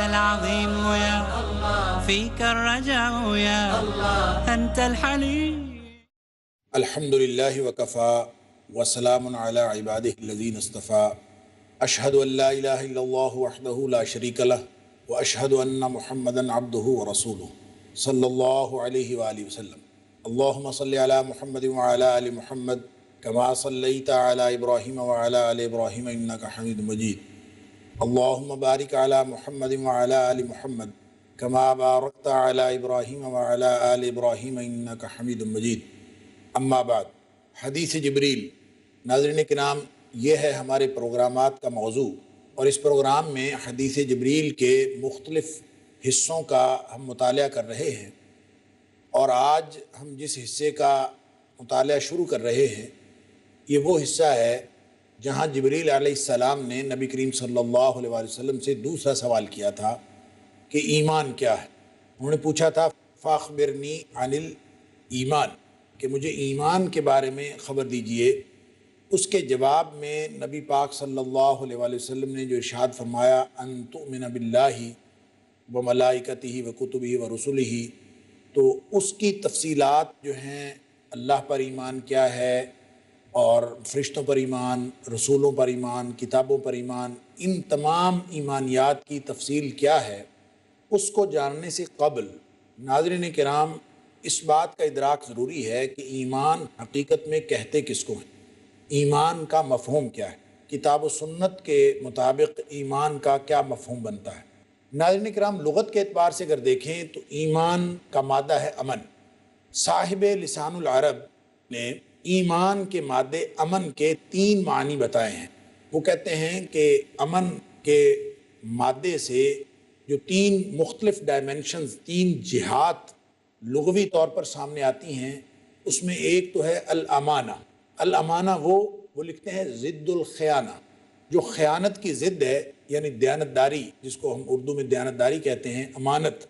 العظيم يا الله فيك الرجاء يا الله أنت الحليم. الحمد للہ وکفا وسلام علی عبادہ الذین اصطفیٰ اشہد ان لا الہ الا اللہ وحدہ لا شریک لہ واشہد ان محمدا عبدہ ورسولہ صلی اللہ علیہ وآلہ وسلم. اللہم صلی علی محمد وعلی آل محمد کما صلیت علی ابراہیم وعلی آل ابراہیم انکا حمید مجید. اللہم بارک علی محمد وعلی آل محمد کما بارکت علی ابراہیم وعلی آل ابراہیم انکا حمید مجید. اما بعد، حدیث جبریل. ناظرین کرام، یہ ہے ہمارے پروگرامات کا موضوع، اور اس پروگرام میں حدیث جبریل کے مختلف حصوں کا ہم مطالعہ کر رہے ہیں. اور آج ہم جس حصے کا مطالعہ شروع کر رہے ہیں یہ وہ حصہ ہے جہاں جبریل علیہ السلام نے نبی کریم صلی اللہ علیہ وسلم سے دوسرا سوال کیا تھا کہ ایمان کیا ہے. انہوں نے پوچھا تھا فاخبرنی عن الایمان، کہ مجھے ایمان کے بارے میں خبر دیجئے. اس کے جواب میں نبی پاک صلی اللہ علیہ وآلہ وسلم نے جو ارشاد فرمایا ان تؤمن باللہ وملائکتہ وکتبہ ورسلہ، تو اس کی تفصیلات جو ہیں اللہ پر ایمان کیا ہے اور فرشتوں پر ایمان، رسولوں پر ایمان، کتابوں پر ایمان، ان تمام ایمانیات کی تفصیل کیا ہے، اس کو جاننے سے قبل ناظرین کرام اس بات کا ادراک ضروری ہے کہ ایمان حقیقت میں کہتے کس کو ہیں، ایمان کا مفہوم کیا ہے، کتاب و سنت کے مطابق ایمان کا کیا مفہوم بنتا ہے. ناظرین کرام، لغت کے اعتبار سے اگر دیکھیں تو ایمان کا مادہ ہے امن. صاحب لسان العرب نے ایمان کے مادے امن کے 3 معنی بتائے ہیں. وہ کہتے ہیں کہ امن کے مادے سے جو 3 مختلف ڈائمنشنز، 3 جہات لغوی طور پر سامنے آتی ہیں، اس میں ایک تو ہے الامانہ. الامانہ وہ لکھتے ہیں ضد الخیانہ، جو خیانت کی ضد ہے، یعنی دیانتداری، جس کو ہم اردو میں دیانتداری کہتے ہیں، امانت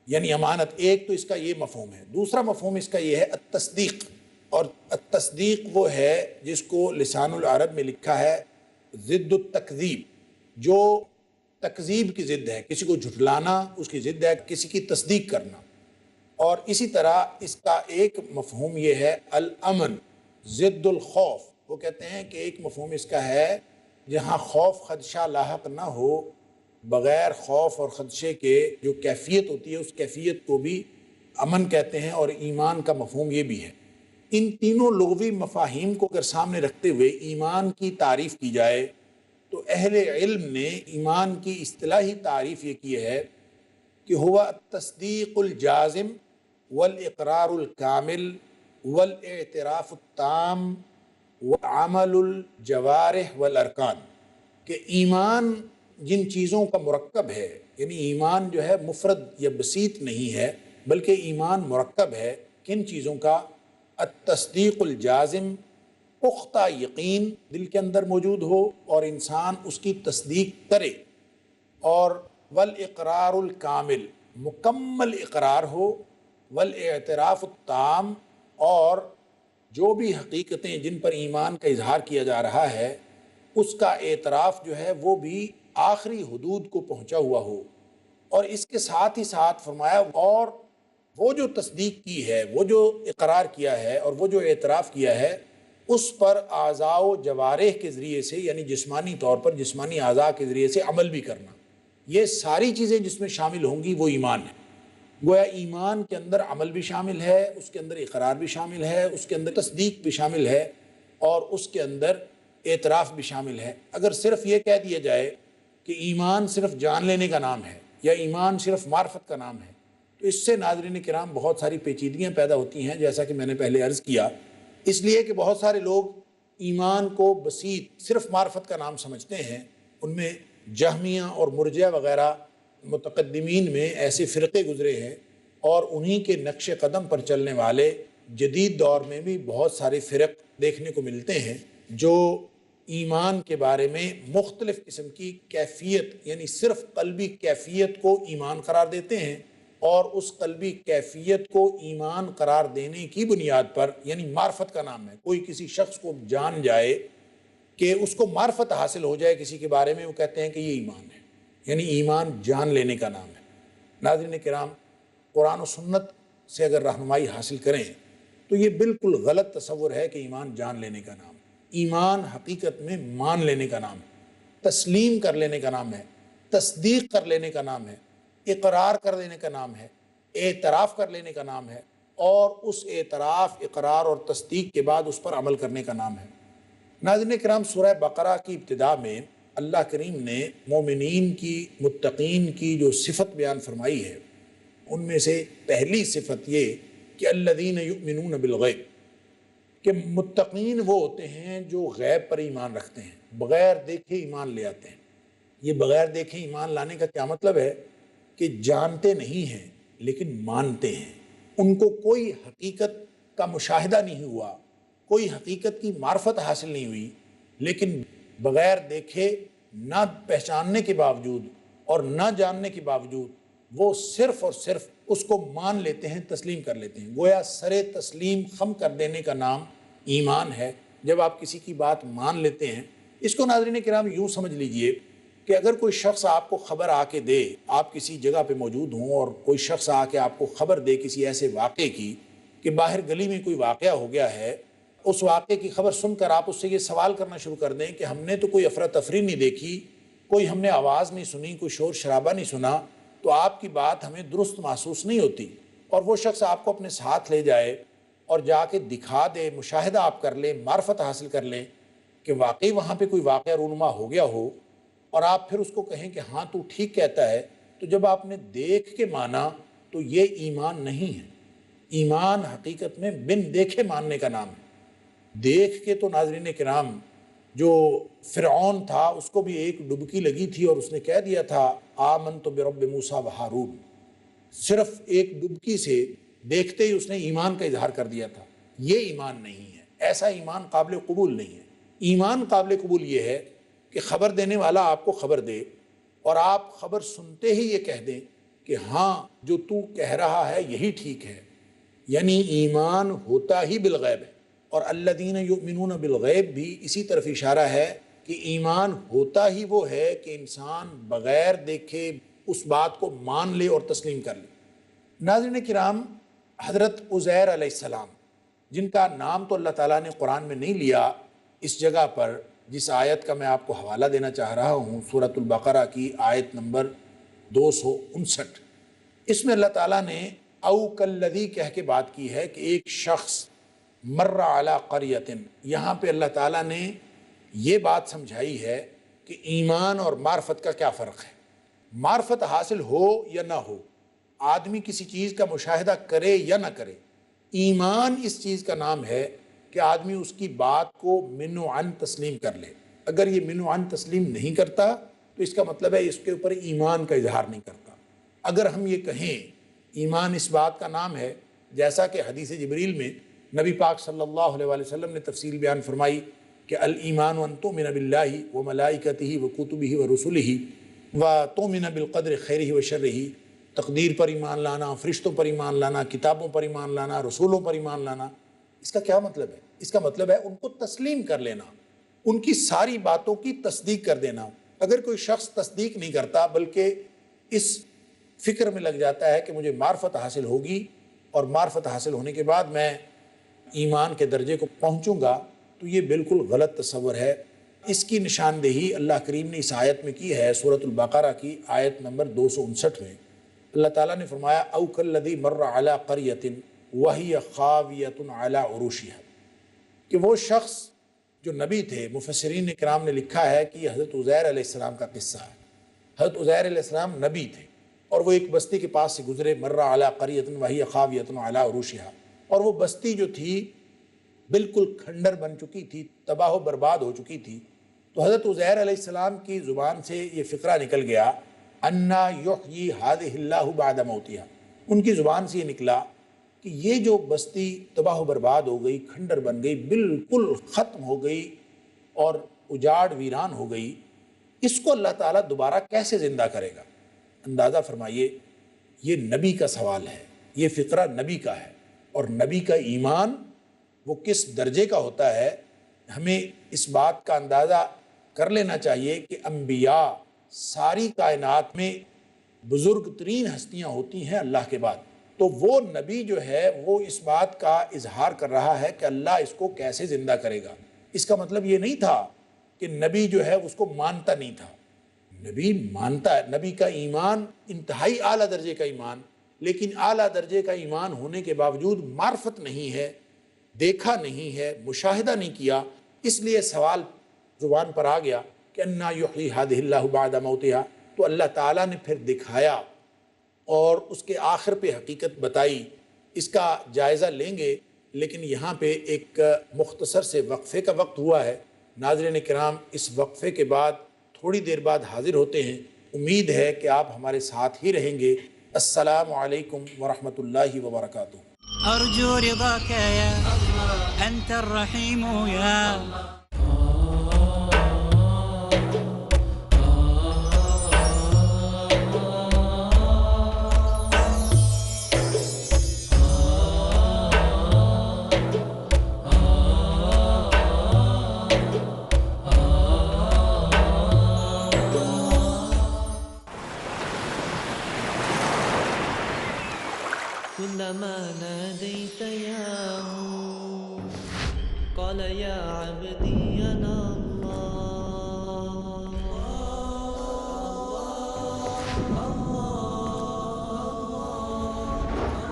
یعنی امانت. ایک تو اس کا یہ مفہوم ہے. دوسرا مفہوم اس کا یہ ہے التصدیق، اور التصدیق وہ ہے جس کو لسان العرب میں لکھا ہے ضد التکذیب، جو تکذیب کی ضد ہے، کسی کو جھٹلانا اس کی ضد ہے کسی کی تصدیق کرنا. اور اسی طرح اس کا ایک مفہوم یہ ہے الامن ضد الخوف. وہ کہتے ہیں کہ ایک مفہوم اس کا ہے جہاں خوف خدشہ لاحق نہ ہو، بغیر خوف اور خدشے کے جو کیفیت ہوتی ہے اس کیفیت کو بھی امن کہتے ہیں، اور ایمان کا مفہوم یہ بھی ہے. ان تینوں لغوی مفاہیم کو اگر سامنے رکھتے ہوئے ایمان کی تعریف کی جائے تو اہل علم نے ایمان کی اصطلاحی تعریف یہ کی ہے کہ ہوا التصدیق الجازم والاقرار الکامل والاعتراف التام وعمل الجوارح والارکان. کہ ایمان جن چیزوں کا مرکب ہے، یعنی ایمان جو ہے مفرد یا بسیط نہیں ہے بلکہ ایمان مرکب ہے. کن چیزوں کا؟ التصدیق الجازم، پختہ یقین دل کے اندر موجود ہو اور انسان اس کی تصدیق کرے، اور والاقرار الکامل، مکمل اقرار ہو، والاعتراف التام، اور جو بھی حقیقتیں جن پر ایمان کا اظہار کیا جا رہا ہے اس کا اعتراف جو ہے وہ بھی آخری حدود کو پہنچا ہوا ہو. اور اس کے ساتھ ہی ساتھ فرمایا اور وہ جو تصدیق کی ہے، وہ جو اقرار کیا ہے اور وہ جو اعتراف کیا ہے اس پر اعضاء و جوارح کے ذریعے سے، یعنی جسمانی طور پر جسمانی اعضاء کے ذریعے سے عمل بھی کرنا. یہ ساری چیزیں جس میں شامل ہوں گی وہ ایمان ہے. گویا ایمان کے اندر عمل بھی شامل ہے، اس کے اندر اقرار بھی شامل ہے، اس کے اندر تصدیق بھی شامل ہے، اور اس کے اندر اعتراف بھی شامل ہے. اگر صرف یہ کہہ دیا جائے کہ ایمان صرف جان لینے کا نام ہے یا ایمان صرف معرفت کا نام ہے تو اس سے ناظرین کرام بہت ساری پیچیدگیاں پیدا ہوتی ہیں، جیسا کہ میں نے پہلے عرض کیا. اس لیے کہ بہت سارے لوگ ایمان کو بسیط صرف معرفت کا نام سمجھتے ہیں. ان میں جہمیہ اور مرجئہ وغیرہ متقدمین میں ایسے فرقے گزرے ہیں، اور انہی کے نقش قدم پر چلنے والے جدید دور میں بھی بہت سارے فرق دیکھنے کو ملتے ہیں جو ایمان کے بارے میں مختلف قسم کی کیفیت، یعنی صرف قلبی کیفیت کو ایمان قرار دیتے ہیں، اور اس قلبی کیفیت کو ایمان قرار دینے کی بنیاد پر، یعنی معرفت کا نام ہے، کوئی کسی شخص کو جان جائے کہ اس کو معرفت حاصل ہو جائے کسی کے بارے میں، وہ کہتے ہیں کہ یہ ایمان ہے. یعنی ایمان جان لینے کا نام ہے۔ ناظرین کرام، قرآن و سنت سے اگر رہنمائی حاصل کریں تو یہ بالکل غلط تصور ہے کہ ایمان جان لینے کا نام ہے۔ ایمان حقیقت میں مان لینے کا نام ہے، تسلیم کر لینے کا نام ہے، تصدیق کر لینے کا نام ہے، اقرار کر لینے کا نام ہے، اعتراف کر لینے کا نام ہے، اور اس اعتراف، اقرار اور تصدیق کے بعد اس پر عمل کرنے کا نام ہے۔ ناظرین کرام، سورہ بقرہ کی ابتدا میں اللہ کریم نے مومنین کی، متقین کی جو صفت بیان فرمائی ہے، ان میں سے پہلی صفت یہ کہ الذین یؤمنون بالغیب، کہ متقین وہ ہوتے ہیں جو غیب پر ایمان رکھتے ہیں، بغیر دیکھے ایمان لے آتے ہیں۔ یہ بغیر دیکھے ایمان لانے کا کیا مطلب ہے؟ کہ جانتے نہیں ہیں لیکن مانتے ہیں۔ ان کو کوئی حقیقت کا مشاہدہ نہیں ہوا، کوئی حقیقت کی معرفت حاصل نہیں ہوئی، لیکن بغیر دیکھے، نہ پہچاننے کے باوجود اور نہ جاننے کے باوجود وہ صرف اور صرف اس کو مان لیتے ہیں، تسلیم کر لیتے ہیں۔ گویا سر تسلیم خم کر دینے کا نام ایمان ہے۔ جب آپ کسی کی بات مان لیتے ہیں، اس کو ناظرین کرام یوں سمجھ لیجئے کہ اگر کوئی شخص آپ کو خبر آ کے دے، آپ کسی جگہ پہ موجود ہوں اور کوئی شخص آ کے آپ کو خبر دے کسی ایسے واقعے کی کہ باہر گلی میں کوئی واقعہ ہو گیا ہے، اس واقعے کی خبر سن کر آپ اس سے یہ سوال کرنا شروع کر دیں کہ ہم نے تو کوئی افراتفری نہیں دیکھی، کوئی ہم نے آواز نہیں سنی، کوئی شور شرابہ نہیں سنا، تو آپ کی بات ہمیں درست محسوس نہیں ہوتی، اور وہ شخص آپ کو اپنے ساتھ لے جائے اور جا کے دکھا دے، مشاہدہ آپ کر لیں، معرفت حاصل کر لیں کہ واقعی وہاں پہ کوئی واقعہ رونما ہو گیا ہو، اور آپ پھر اس کو کہیں کہ ہاں تو ٹھیک کہتا ہے، تو جب آپ نے دیکھ کے مانا تو یہ ایمان نہیں ہے۔ ایمان حقیقت میں بن دیکھے ماننے کا نام ہے۔ دیکھ کے تو ناظرین کرام، جو فرعون تھا اس کو بھی ایک ڈبکی لگی تھی اور اس نے کہہ دیا تھا آمنت برب موسیٰ و ہارون، صرف ایک ڈبکی سے دیکھتے ہی اس نے ایمان کا اظہار کر دیا تھا۔ یہ ایمان نہیں ہے، ایسا ایمان قابل قبول نہیں ہے۔ ایمان قابل قبول یہ ہے کہ خبر دینے والا آپ کو خبر دے اور آپ خبر سنتے ہی یہ کہہ دیں کہ ہاں جو تو کہہ رہا ہے یہی ٹھیک ہے، یعنی ایمان ہوتا ہی بالغیب ہے۔ اور الذین یؤمنون بالغیب بھی اسی طرف اشارہ ہے کہ ایمان ہوتا ہی وہ ہے کہ انسان بغیر دیکھے اس بات کو مان لے اور تسلیم کر لے۔ ناظرین کرام، حضرت عزیر علیہ السلام، جن کا نام تو اللہ تعالیٰ نے قرآن میں نہیں لیا، اس جگہ پر جس آیت کا میں آپ کو حوالہ دینا چاہ رہا ہوں، سورۃ البقرہ کی آیت نمبر 259، اس میں اللہ تعالیٰ نے او کالذی کہہ کے بات کی ہے کہ ایک شخص مر علی قریۃ۔ یہاں پہ اللہ تعالیٰ نے یہ بات سمجھائی ہے کہ ایمان اور معرفت کا کیا فرق ہے۔ معرفت حاصل ہو یا نہ ہو، آدمی کسی چیز کا مشاہدہ کرے یا نہ کرے، ایمان اس چیز کا نام ہے کہ آدمی اس کی بات کو من و عن تسلیم کر لے۔ اگر یہ من و عن تسلیم نہیں کرتا تو اس کا مطلب ہے اس کے اوپر ایمان کا اظہار نہیں کرتا۔ اگر ہم یہ کہیں ایمان اس بات کا نام ہے، جیسا کہ حدیث جبریل میں نبی پاک صلی اللہ علیہ وآلہ وسلم نے تفصیل بیان فرمائی کہ الایمان ان تؤمن باللہ وملائکتہ وکتبہ ورسلہ وتؤمن بالقدر خیرہ وشرہ، تقدیر پر ایمان لانا، فرشتوں پر ایمان لانا، کتابوں پر ایمان لانا، رسولوں پر ایمان لانا۔ اس کا کیا مطلب ہے؟ اس کا مطلب ہے ان کو تسلیم کر لینا، ان کی ساری باتوں کی تصدیق کر دینا۔ اگر کوئی شخص تصدیق نہیں کرتا بلکہ اس فکر میں لگ جاتا ہے کہ مجھے معرفت حاصل ہوگی اور معرفت حاصل ہونے کے بعد میں ایمان کے درجے کو پہنچوں گا، تو یہ بالکل غلط تصور ہے۔ اس کی نشاندہی اللہ کریم نے اس آیت میں کی ہے، سورۃ البقرہ کی آیت نمبر 259 میں۔ اللہ تعالیٰ نے فرمایا او کالذی مر علی قریۃ وہی خاویۃ علی عروشہا، کہ وہ شخص جو نبی تھے، مفسرین کرام نے لکھا ہے کہ یہ حضرت عزیر علیہ السلام کا قصہ ہے۔ حضرت عزیر علیہ السلام نبی تھے اور وہ ایک بستی کے پاس سے گزرے، مر علی قریۃ وہی خاویۃ علی عروشہا، اور وہ بستی جو تھی بالکل کھنڈر بن چکی تھی، تباہ و برباد ہو چکی تھی۔ تو حضرت عزیر علیہ السلام کی زبان سے یہ فقرہ نکل گیا انا یحیی ہذہ اللہ بعد موتہا، ان کی زبان سے یہ نکلا کہ یہ جو بستی تباہ و برباد ہو گئی، کھنڈر بن گئی، بالکل ختم ہو گئی اور اجاڑ ویران ہو گئی، اس کو اللہ تعالیٰ دوبارہ کیسے زندہ کرے گا؟ اندازہ فرمائیے، یہ نبی کا سوال ہے، یہ فقرہ نبی کا ہے، اور نبی کا ایمان وہ کس درجے کا ہوتا ہے، ہمیں اس بات کا اندازہ کر لینا چاہیے کہ انبیاء ساری کائنات میں بزرگ ترین ہستیاں ہوتی ہیں اللہ کے بعد، تو وہ نبی جو ہے وہ اس بات کا اظہار کر رہا ہے کہ اللہ اس کو کیسے زندہ کرے گا۔ اس کا مطلب یہ نہیں تھا کہ نبی جو ہے اس کو مانتا نہیں تھا، نبی مانتا ہے، نبی کا ایمان انتہائی اعلیٰ درجے کا ایمان، لیکن اعلیٰ درجے کا ایمان ہونے کے باوجود معرفت نہیں ہے، دیکھا نہیں ہے، مشاہدہ نہیں کیا، اس لیے سوال زبان پر آ گیا کہ انا یحیی ہذہ اللہ بعد موتہا، تو اللہ تعالیٰ نے پھر دکھایا اور اس کے آخر پہ حقیقت بتائی۔ اس کا جائزہ لیں گے، لیکن یہاں پہ ایک مختصر سے وقفے کا وقت ہوا ہے۔ ناظرین کرام، اس وقفے کے بعد تھوڑی دیر بعد حاضر ہوتے ہیں، امید ہے کہ آپ ہمارے ساتھ ہی رہیں گے۔ السلام علیکم ورحمۃ اللہ وبرکاتہ۔ أرجو رضاك يا أنت الرحيم يا كلما ناديت يا قال يا عبدي أنا الله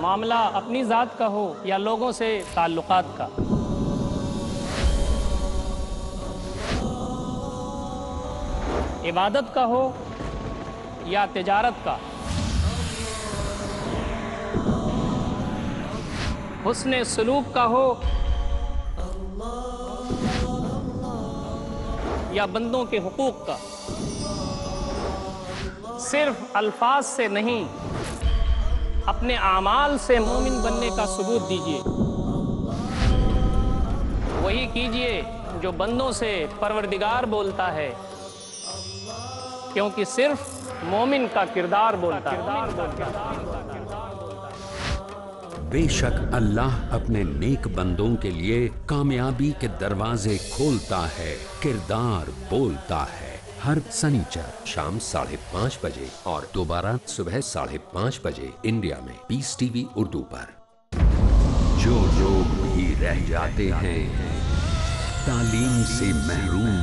معاملہ اپنی ذات کا ہو یا لوگوں سے تعلقات کا، عبادت کا ہو یا تجارت کا، حسن سلوک کا ہو یا بندوں کے حقوق کا، صرف الفاظ سے نہیں اپنے اعمال سے مومن بننے کا ثبوت دیجیے۔ وہی کیجیے جو بندوں سے پروردگار بولتا ہے، کیونکہ صرف مومن کا کردار بولتا ہے۔ بے شک اللہ اپنے نیک بندوں کے لیے کامیابی کے دروازے کھولتا ہے، کردار بولتا ہے۔ ہر سنیچر شام 5:30 بجے اور دوبارہ صبح 5:30 بجے انڈیا میں پیس ٹی وی اردو پر۔ جو لوگ بھی رہ جاتے ہیں تعلیم سے محروم،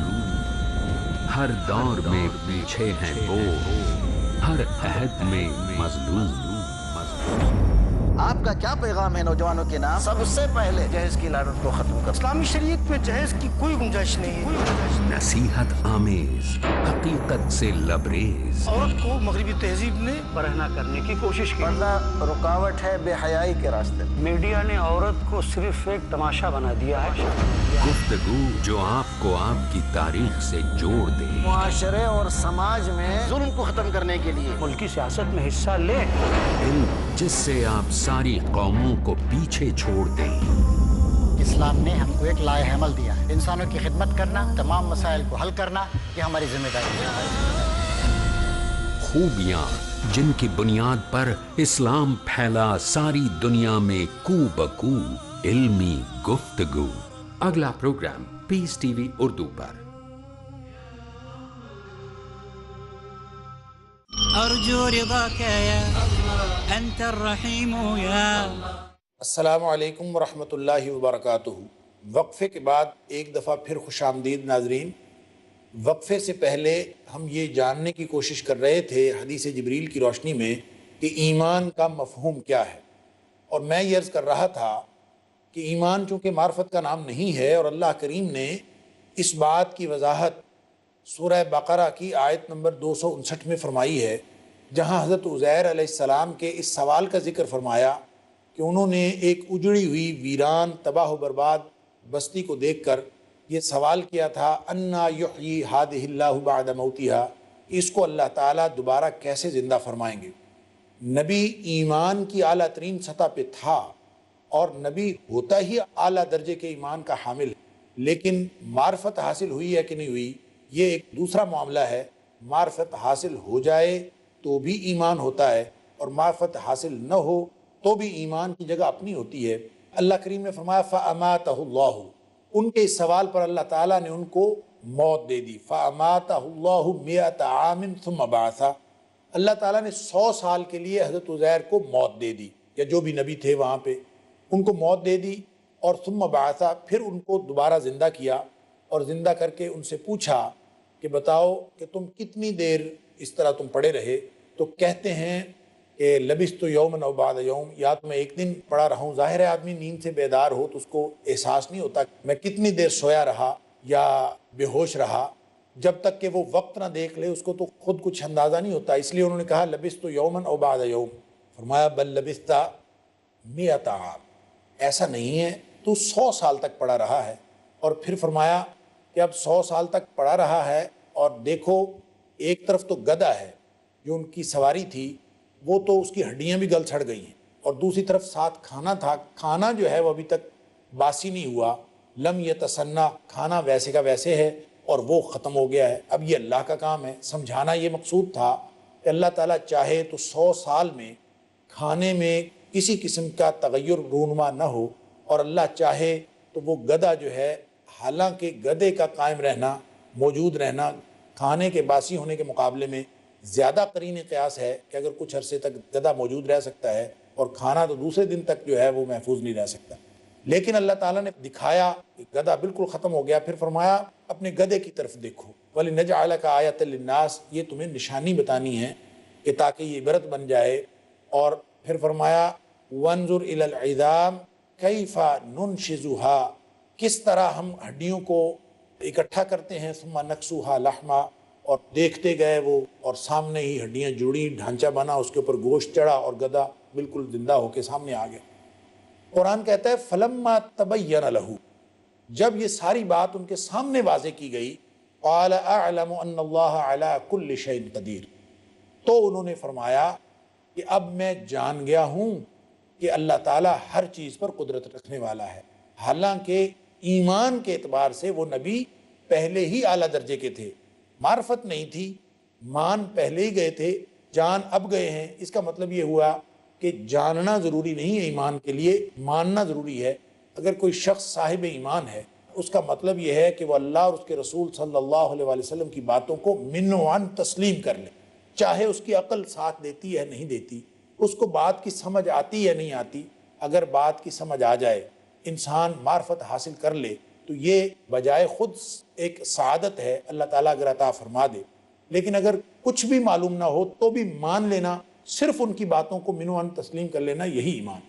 ہر دور میں پیچھے ہیں وہ، ہر عہد میں مظلوم۔ آپ کا کیا پیغام ہے نوجوانوں کے نام؟ سب سے پہلے جہیز کی لعنت کو ختم کر۔ اسلامی شریعت میں جہیز کی کوئی گنجائش نہیں ہے۔ نصیحت آمیز، حقیقت سے لبریز، عورت کو مغربی تہذیب نے برہنہ کرنے کی کوشش کی۔ پردہ رکاوٹ ہے بے حیائی کے راستے۔ میڈیا نے عورت کو صرف ایک تماشا بنا دیا ہے۔ گفتگو جو آپ کو آپ کی تاریخ سے جوڑ دے، معاشرے اور سماج میں ظلم کو ختم کرنے کے لیے ملکی سیاست میں حصہ لیں۔ علم جس سے آپ ساری قوموں کو پیچھے چھوڑ دیں۔ اسلام نے ہم کو ایک لائحہ عمل دیا ہے، انسانوں کی خدمت کرنا، تمام مسائل کو حل کرنا، یہ ہماری ذمہ داری ہے۔ خوبیاں جن کی بنیاد پر اسلام پھیلا ساری دنیا میں کو بکو، علمی گفتگو۔ اگلا پروگرام پیس ٹی وی اردو پر۔ أرجو رضاك يا أنت الرحيم يا السلام علیکم ورحمۃ اللہ وبرکاتہ۔ وقفے کے بعد ایک دفعہ پھر خوش آمدید ناظرین۔ وقفے سے پہلے ہم یہ جاننے کی کوشش کر رہے تھے حدیث جبریل کی روشنی میں کہ ایمان کا مفہوم کیا ہے، اور میں یہ عرض کر رہا تھا کہ ایمان چونکہ معرفت کا نام نہیں ہے، اور اللہ کریم نے اس بات کی وضاحت سورہ بقرہ کی آیت نمبر 259 میں فرمائی ہے، جہاں حضرت عزیر علیہ السلام کے اس سوال کا ذکر فرمایا کہ انہوں نے ایک اجڑی ہوئی ویران تباہ و برباد بستی کو دیکھ کر یہ سوال کیا تھا، انا یحیی ہذہ اللہ بعد موتہا، اس کو اللہ تعالیٰ دوبارہ کیسے زندہ فرمائیں گے۔ نبی ایمان کی اعلیٰ ترین سطح پہ تھا، اور نبی ہوتا ہی اعلیٰ درجے کے ایمان کا حامل ہے، لیکن معرفت حاصل ہوئی ہے کہ نہیں ہوئی، یہ ایک دوسرا معاملہ ہے۔ معرفت حاصل ہو جائے تو بھی ایمان ہوتا ہے، اور معرفت حاصل نہ ہو تو بھی ایمان کی جگہ اپنی ہوتی ہے۔ اللہ کریم نے فرمایا فَأَمَاتَهُ اللَّهُ، ان کے اس سوال پر اللہ تعالیٰ نے ان کو موت دے دی. فَأَمَاتَهُ اللَّهُ مِئَةَ عَامٍ ثُمَّ بَعَثَ، اللہ تعالیٰ نے 100 سال کے لیے حضرت عزیر کو موت دے دی، یا جو بھی نبی تھے وہاں پہ ان کو موت دے دی. اور ثم بعث، پھر ان کو دوبارہ زندہ کیا، اور زندہ کر کے ان سے پوچھا کہ بتاؤ کہ تم کتنی دیر اس طرح تم پڑے رہے. تو کہتے ہیں کہ لبثت یوما او بعد یوم، یا تو میں ایک دن پڑا رہا ہوں. ظاہر ہے آدمی نیند سے بیدار ہو تو اس کو احساس نہیں ہوتا میں کتنی دیر سویا رہا یا بے ہوش رہا، جب تک کہ وہ وقت نہ دیکھ لے اس کو تو خود کچھ اندازہ نہیں ہوتا. اس لیے انہوں نے کہا لبثت یوما او بعد یوم. فرمایا بل لبثت 100 عام، ایسا نہیں ہے، تو 100 سال تک پڑا رہا ہے. اور پھر فرمایا کہ اب 100 سال تک پڑا رہا ہے، اور دیکھو ایک طرف تو گدھا ہے جو ان کی سواری تھی، وہ تو اس کی ہڈیاں بھی گل سڑ گئی ہیں، اور دوسری طرف ساتھ کھانا تھا، کھانا جو ہے وہ ابھی تک باسی نہیں ہوا، لم یتسنہ، کھانا ویسے کا ویسے ہے اور وہ ختم ہو گیا ہے. اب یہ اللہ کا کام ہے. سمجھانا یہ مقصود تھا کہ اللہ تعالیٰ چاہے تو 100 سال میں کھانے میں کسی قسم کا تغیر رونما نہ ہو، اور اللہ چاہے تو وہ گدھا جو ہے، حالانکہ گدھے کا قائم رہنا، موجود رہنا کھانے کے باسی ہونے کے مقابلے میں زیادہ قرین قیاس ہے کہ اگر کچھ عرصے تک گدھا موجود رہ سکتا ہے اور کھانا تو دوسرے دن تک جو ہے وہ محفوظ نہیں رہ سکتا. لیکن اللہ تعالیٰ نے دکھایا کہ گدھا بالکل ختم ہو گیا. پھر فرمایا اپنے گدھے کی طرف دیکھو، وَلِنَجْعَلَكَ آیَةً لِلنَّاسِ، یہ تمہیں نشانی بتانی ہے کہ تاکہ یہ عبرت بن جائے. اور پھر فرمایا وَانظُرْ إِلَى الْعِظَامِ كَيْفَ نُنْشِزُهَا، کس طرح ہم ہڈیوں کو اکٹھا کرتے ہیں، ثُمَّ نَكْسُوهَا لَحْمًا، اور دیکھتے گئے وہ، اور سامنے ہی ہڈیاں جڑی، ڈھانچہ بنا، اس کے اوپر گوشت چڑھا اور گدھا بالکل زندہ ہو کے سامنے آ گیا. قرآن کہتا ہے فَلَمَّا تَبَيَّنَ لَهُ، جب یہ ساری بات ان کے سامنے واضح کی گئی، قَالَ أَعْلَمُ أَنَّ اللَّهَ عَلَىٰ كُلِّ شَيْءٍ قَدِيرٌ، تو انہوں نے فرمایا کہ اب میں جان گیا ہوں کہ اللہ تعالیٰ ہر چیز پر قدرت رکھنے والا ہے. حالانکہ ایمان کے اعتبار سے وہ نبی پہلے ہی اعلیٰ درجے کے تھے، معرفت نہیں تھی، مان پہلے ہی گئے تھے، جان اب گئے ہیں. اس کا مطلب یہ ہوا کہ جاننا ضروری نہیں ہے ایمان کے لیے، ماننا ضروری ہے. اگر کوئی شخص صاحب ایمان ہے اس کا مطلب یہ ہے کہ وہ اللہ اور اس کے رسول صلی اللہ علیہ وآلہ وسلم کی باتوں کو من و عن تسلیم کر لے، چاہے اس کی عقل ساتھ دیتی ہے نہیں دیتی، اس کو بات کی سمجھ آتی ہے نہیں آتی. اگر بات کی سمجھ آ جائے، انسان معرفت حاصل کر لے، تو یہ بجائے خود ایک سعادت ہے، اللہ تعالیٰ اگر عطا فرما دے. لیکن اگر کچھ بھی معلوم نہ ہو تو بھی مان لینا، صرف ان کی باتوں کو من و عن تسلیم کر لینا، یہی ایمان.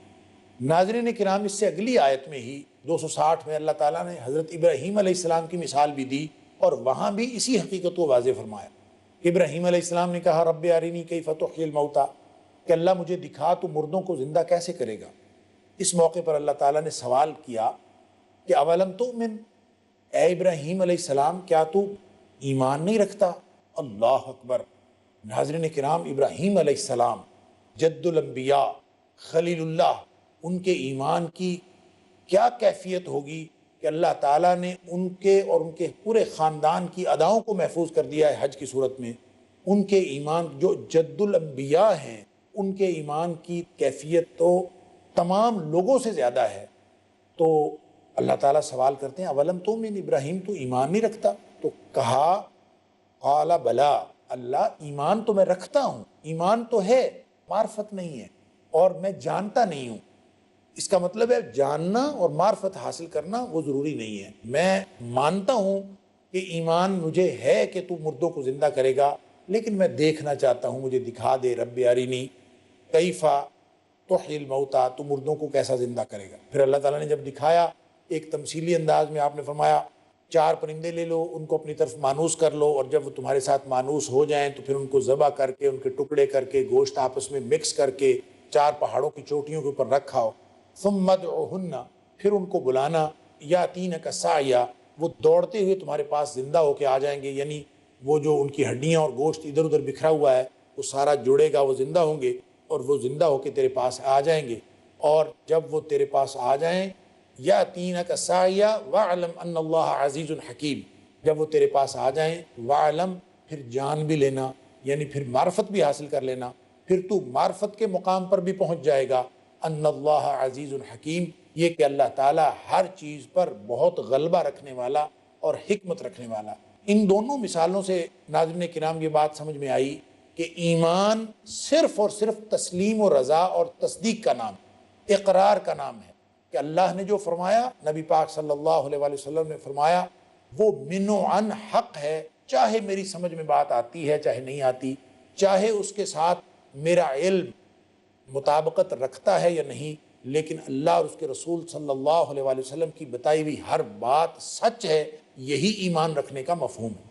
ناظرین کرام، اس سے اگلی آیت میں ہی 260 میں اللہ تعالیٰ نے حضرت ابراہیم علیہ السلام کی مثال بھی دی، اور وہاں بھی اسی حقیقت کو واضح فرمایا. ابراہیم علیہ السلام نے کہا رب ارنی کیف تحیی الموتیٰ، کہ اللہ مجھے دکھا تو مردوں کو زندہ کیسے کرے گا. اس موقع پر اللہ تعالیٰ نے سوال کیا کہ اولم تؤمن، اے ابراہیم علیہ السلام کیا تو ایمان نہیں رکھتا؟ اللہ اکبر. ناظرین کرام، ابراہیم علیہ السلام جد الانبیاء، خلیل اللہ، ان کے ایمان کی کیا کیفیت ہوگی کہ اللہ تعالیٰ نے ان کے اور ان کے پورے خاندان کی اداؤں کو محفوظ کر دیا ہے حج کی صورت میں. ان کے ایمان، جو جد الانبیاء ہیں، ان کے ایمان کی کیفیت تو تمام لوگوں سے زیادہ ہے. تو اللہ تعالیٰ سوال کرتے ہیں اولم تؤمن، ابراہیم تو ایمان نہیں رکھتا؟ تو کہا قال بلا، اللہ ایمان تو میں رکھتا ہوں، ایمان تو ہے، معرفت نہیں ہے اور میں جانتا نہیں ہوں. اس کا مطلب ہے جاننا اور معرفت حاصل کرنا وہ ضروری نہیں ہے. میں مانتا ہوں کہ ایمان مجھے ہے کہ تو مردوں کو زندہ کرے گا، لیکن میں دیکھنا چاہتا ہوں، مجھے دکھا دے رب ارنی کیف تحیی الموتیٰ، تو مردوں کو کیسا زندہ کرے گا. پھر اللہ تعالیٰ نے جب دکھایا ایک تمثیلی انداز میں، آپ نے فرمایا 4 پرندے لے لو، ان کو اپنی طرف مانوس کر لو، اور جب وہ تمہارے ساتھ مانوس ہو جائیں تو پھر ان کو ذبح کر کے، ان کے ٹکڑے کر کے، گوشت آپس میں مکس کر کے 4 پہاڑوں کی چوٹیوں کے اوپر رکھاؤ. ثم ادعوہن، پھر ان کو بلانا، یاتینک سعیا، وہ دوڑتے ہوئے تمہارے پاس زندہ ہو کے آ جائیں گے. یعنی وہ جو ان کی ہڈیاں اور گوشت ادھر ادھر بکھرا ہوا ہے وہ سارا جڑے گا، وہ زندہ ہوں گے اور وہ زندہ ہو کے تیرے پاس آ جائیں گے. اور جب وہ تیرے پاس آ جائیں، یاتینک سعیا واعلم ان اللہ عزیز حکیم، جب وہ تیرے پاس آ جائیں واعلم، پھر جان بھی لینا، یعنی پھر معرفت بھی حاصل کر لینا، پھر تو معرفت کے مقام پر بھی پہنچ جائے گا. ان اللہ عزیز حکیم، یہ کہ اللہ تعالیٰ ہر چیز پر بہت غلبہ رکھنے والا اور حکمت رکھنے والا. ان دونوں مثالوں سے ناظرین کرام یہ بات سمجھ میں آئی کہ ایمان صرف اور صرف تسلیم و رضا اور تصدیق کا نام ہے، اقرار کا نام ہے کہ اللہ نے جو فرمایا، نبی پاک صلی اللہ علیہ وآلہ وسلم نے فرمایا، وہ من و عن حق ہے، چاہے میری سمجھ میں بات آتی ہے چاہے نہیں آتی، چاہے اس کے ساتھ میرا علم مطابقت رکھتا ہے یا نہیں، لیکن اللہ اور اس کے رسول صلی اللہ علیہ وآلہ وسلم کی بتائی ہوئی ہر بات سچ ہے۔ یہی ایمان رکھنے کا مفہوم ہے۔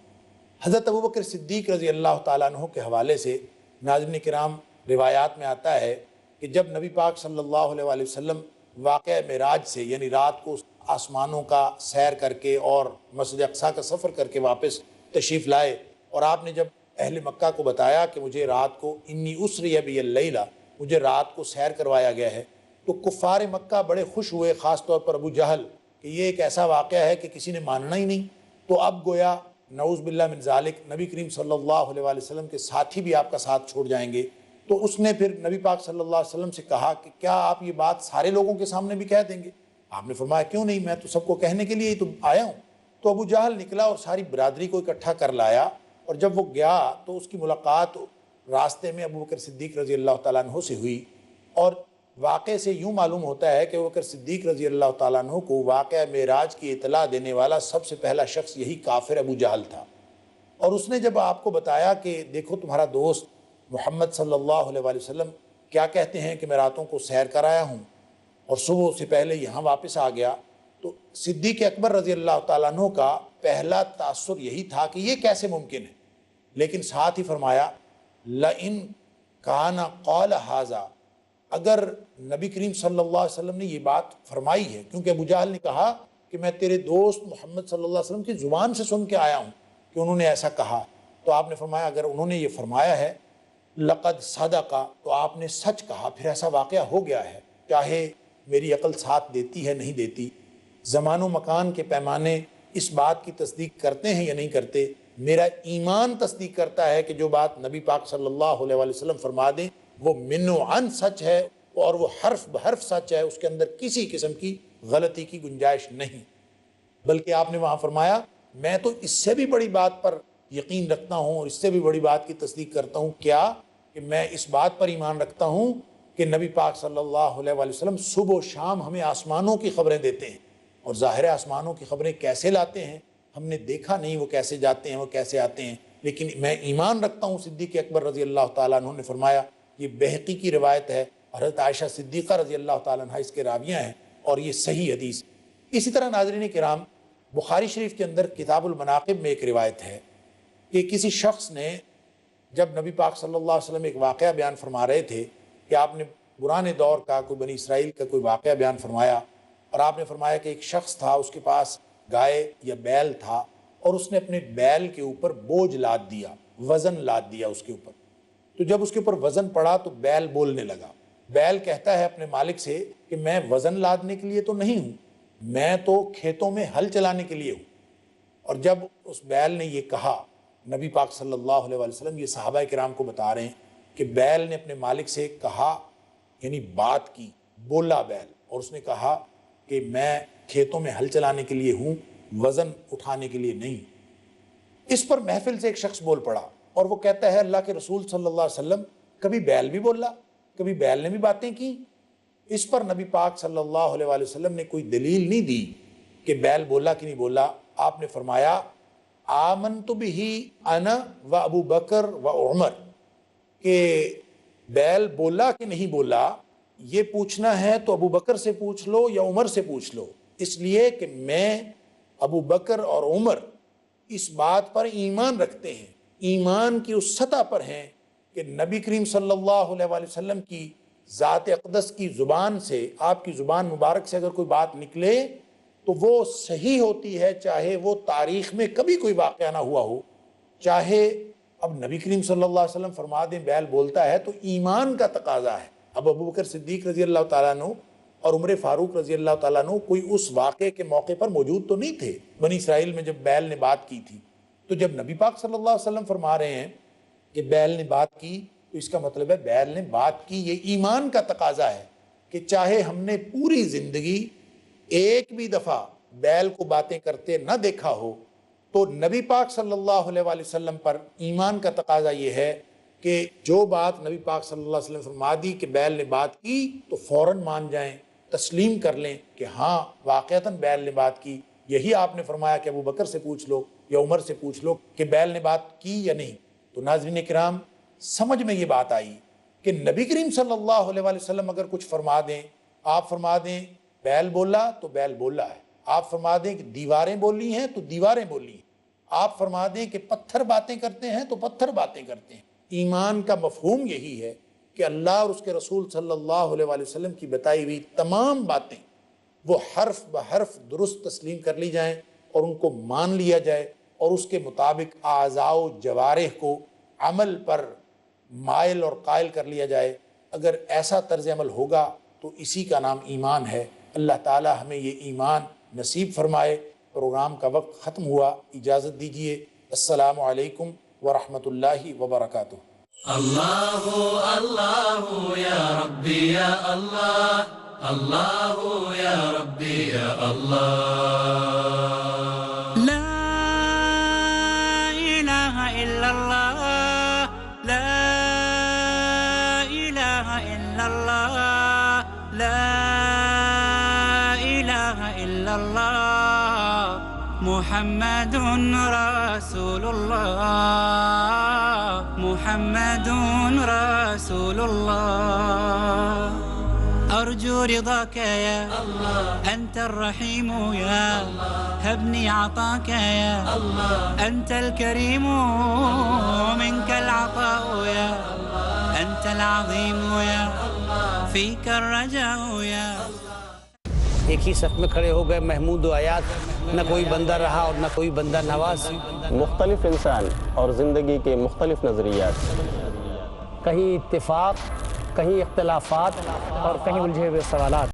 حضرت ابوبکر صدیق رضی اللہ تعالیٰ عنہ کے حوالے سے ناظرین کرام روایات میں آتا ہے کہ جب نبی پاک صلی اللہ علیہ وآلہ وسلم واقعہ معراج سے، یعنی رات کو آسمانوں کا سیر کر کے اور مسجد اقصیٰ کا سفر کر کے واپس تشریف لائے، اور آپ نے جب اہل مکہ کو بتایا کہ مجھے رات کو انی اسری بی اللیلہ، مجھے رات کو سیر کروایا گیا ہے، تو کفار مکہ بڑے خوش ہوئے، خاص طور پر ابو جہل، کہ یہ ایک ایسا واقعہ ہے کہ کسی نے ماننا ہی نہیں۔ تو اب گویا نعوذ باللہ من ذالک نبی کریم صلی اللہ علیہ وآلہ وسلم کے ساتھی بھی آپ کا ساتھ چھوڑ جائیں گے۔ تو اس نے پھر نبی پاک صلی اللہ علیہ وسلم سے کہا کہ کیا آپ یہ بات سارے لوگوں کے سامنے بھی کہہ دیں گے؟ آپ نے فرمایا کیوں نہیں، میں تو سب کو کہنے کے لیے ہی تو آیا ہوں۔ تو ابو جہل نکلا اور ساری برادری کو اکٹھا کر لایا، اور جب وہ گیا تو اس کی ملاقات راستے میں ابوبکر صدیق رضی اللہ تعالیٰ عنہ سے ہوئی، اور واقعے سے یوں معلوم ہوتا ہے کہ ابوبکر صدیق رضی اللہ تعالیٰ عنہ کو واقعہ معراج کی اطلاع دینے والا سب سے پہلا شخص یہی کافر ابو جہل تھا۔ اور اس نے جب آپ کو بتایا کہ دیکھو تمہارا دوست محمد صلی اللہ علیہ وآلہ وسلم کیا کہتے ہیں کہ میں راتوں کو سیر کر آیا ہوں اور صبح سے پہلے یہاں واپس آ گیا، تو صدیق اکبر رضی اللہ تعالیٰ عنہ کا پہلا تاثر یہی تھا کہ یہ کیسے ممکن ہے، لیکن ساتھ ہی فرمایا لَإِن كَانَ قَالَ هَذَا، اگر نبی کریم صلی اللہ علیہ وسلم نے یہ بات فرمائی ہے، کیونکہ ابو جہل نے کہا کہ میں تیرے دوست محمد صلی اللہ علیہ وسلم کی زبان سے سن کے آیا ہوں کہ انہوں نے ایسا کہا، تو آپ نے فرمایا اگر انہوں نے یہ فرمایا ہے لقد صدق، تو آپ نے سچ کہا، پھر ایسا واقعہ ہو گیا ہے، چاہے میری عقل ساتھ دیتی ہے نہیں دیتی، زمان و مکان کے پیمانے اس بات کی تصدیق کرتے ہیں یا نہیں کرتے، میرا ایمان تصدیق کرتا ہے کہ جو بات نبی پاک صلی اللہ علیہ وآلہ وسلم فرما دیں وہ من و عن سچ ہے، اور وہ حرف بحرف سچ ہے، اس کے اندر کسی قسم کی غلطی کی گنجائش نہیں۔ بلکہ آپ نے وہاں فرمایا میں تو اس سے بھی بڑی بات پر یقین رکھتا ہوں اور اس سے بھی بڑی بات کی تصدیق کرتا ہوں، کیا کہ میں اس بات پر ایمان رکھتا ہوں کہ نبی پاک صلی اللہ علیہ وآلہ وسلم صبح و شام ہمیں آسمانوں کی خبریں دیتے ہیں، اور ظاہر آسمانوں کی خبریں کیسے لاتے ہیں ہم نے دیکھا نہیں، وہ کیسے جاتے ہیں وہ کیسے آتے ہیں، لیکن میں ایمان رکھتا ہوں۔ صدیق اکبر رضی اللہ تعالیٰ عنہ نے فرمایا، یہ بہقی کی روایت ہے، حضرت عائشہ صدیقہ رضی اللہ تعالیٰ عنہ اس کے راویہ ہیں، اور یہ صحیح حدیث۔ اسی طرح ناظرین کرام بخاری شریف کے اندر کتاب المناقب میں ایک روایت ہے کہ کسی شخص نے جب نبی پاک صلی اللہ علیہ وسلم ایک واقعہ بیان فرما رہے تھے کہ آپ نے پرانے دور کا کوئی بنی اسرائیل کا کوئی واقعہ بیان فرمایا، اور آپ نے فرمایا کہ ایک شخص تھا، اس کے پاس گائے یا بیل تھا، اور اس نے اپنے بیل کے اوپر بوجھ لاد دیا، وزن لاد دیا اس کے اوپر، تو جب اس کے اوپر وزن پڑا تو بیل بولنے لگا۔ بیل کہتا ہے اپنے مالک سے کہ میں وزن لادنے کے لیے تو نہیں ہوں، میں تو کھیتوں میں ہل چلانے کے لیے ہوں۔ اور جب اس بیل نے یہ کہا، نبی پاک صلی اللہ علیہ وآلہ وسلم یہ صحابہ کرام کو بتا رہے ہیں کہ بیل نے اپنے مالک سے کہا، یعنی بات کی، بولا بیل، اور اس نے کہا کہ میں کھیتوں میں ہل چلانے کے لیے ہوں، وزن اٹھانے کے لیے نہیں۔ اس پر محفل سے ایک شخص بول پڑا، اور وہ کہتا ہے اللہ کے رسول صلی اللہ علیہ وسلم کبھی بیل بھی بولا، کبھی بیل نے بھی باتیں کی۔ اس پر نبی پاک صلی اللہ علیہ وآلہ وسلم نے کوئی دلیل نہیں دی کہ بیل بولا کہ نہیں بولا۔ آپ نے فرمایا آمنت بہ انا و ابو بکر و عمر، کہ بیل بولا کہ نہیں بولا یہ پوچھنا ہے تو ابو بکر سے پوچھ لو یا عمر سے پوچھ لو، اس لیے کہ میں، ابو بکر اور عمر اس بات پر ایمان رکھتے ہیں، ایمان کی اس سطح پر ہیں کہ نبی کریم صلی اللہ علیہ وآلہ وسلم کی ذات اقدس کی زبان سے، آپ کی زبان مبارک سے اگر کوئی بات نکلے تو وہ صحیح ہوتی ہے، چاہے وہ تاریخ میں کبھی کوئی واقعہ نہ ہوا ہو، چاہے اب نبی کریم صلی اللہ علیہ وسلم فرما دیں بیل بولتا ہے تو ایمان کا تقاضا ہے۔ اب ابو بکر صدیق رضی اللہ تعالیٰ عنہ اور عمر فاروق رضی اللہ تعالیٰ عنہ کوئی اس واقعے کے موقع پر موجود تو نہیں تھے بنی اسرائیل میں جب بیل نے بات کی تھی، تو جب نبی پاک صلی اللہ علیہ وسلم فرما رہے ہیں کہ بیل نے بات کی تو اس کا مطلب ہے بیل نے بات کی، یہ ایمان کا تقاضا ہے کہ چاہے ہم نے پوری زندگی ایک بھی دفعہ بیل کو باتیں کرتے نہ دیکھا ہو تو نبی پاک صلی اللہ علیہ وآلہ وسلم پر ایمان کا تقاضا یہ ہے کہ جو بات نبی پاک صلی اللہ علیہ وسلم فرما دی کہ بیل نے بات کی تو فوراً مان جائیں، تسلیم کر لیں کہ ہاں واقعتاً بیل نے بات کی۔ یہی آپ نے فرمایا کہ ابو بکر سے پوچھ لو یا عمر سے پوچھ لو کہ بیل نے بات کی یا نہیں۔ تو ناظرین کرام، سمجھ میں یہ بات آئی کہ نبی کریم صلی اللہ علیہ وآلہ وسلم اگر کچھ فرما دیں، آپ فرما دیں بیل بولا تو بیل بولا ہے، آپ فرما دیں کہ دیواریں بولی ہیں تو دیواریں بولی ہیں، آپ فرما دیں کہ پتھر باتیں کرتے ہیں تو پتھر باتیں کرتے ہیں۔ ایمان کا مفہوم یہی ہے کہ اللہ اور اس کے رسول صلی اللہ علیہ وآلہ وسلم کی بتائی ہوئی تمام باتیں وہ حرف بحرف درست تسلیم کر لی جائیں اور ان کو مان لیا جائے، اور اس کے مطابق اعضاء و جوارح کو عمل پر مائل اور قائل کر لیا جائے۔ اگر ایسا طرز عمل ہوگا تو اسی کا نام ایمان ہے۔ اللہ تعالی ہمیں یہ ایمان نصیب فرمائے۔ پروگرام کا وقت ختم ہوا، اجازت دیجیے۔ السلام علیکم ورحمۃ اللہ وبرکاتہ۔ اللہ اللہ یا ربی یا اللہ، اللہ یا ربی یا اللہ، لا الہ الا اللہ، لا الہ الا اللہ، لا الہ الا اللہ، محمد رسول اللہ، محمد رسول اللہ، أرجو رضاك يا الله، أنت الرحيم يا الله، هبني عطاك يا الله، أنت الكريم منك العطاء يا الله، أنت العظيم يا الله، فيك الرجاء يا الله۔ ایک ہی صف میں کھڑے ہو گئے محمود و آیات، نہ کوئی بندہ رہا اور نہ کوئی بندہ نواز۔ مختلف انسان اور زندگی کے مختلف نظریات، کہیں اتفاق، کہیں اختلافات اور کہیں الجھے ہوئے سوالات۔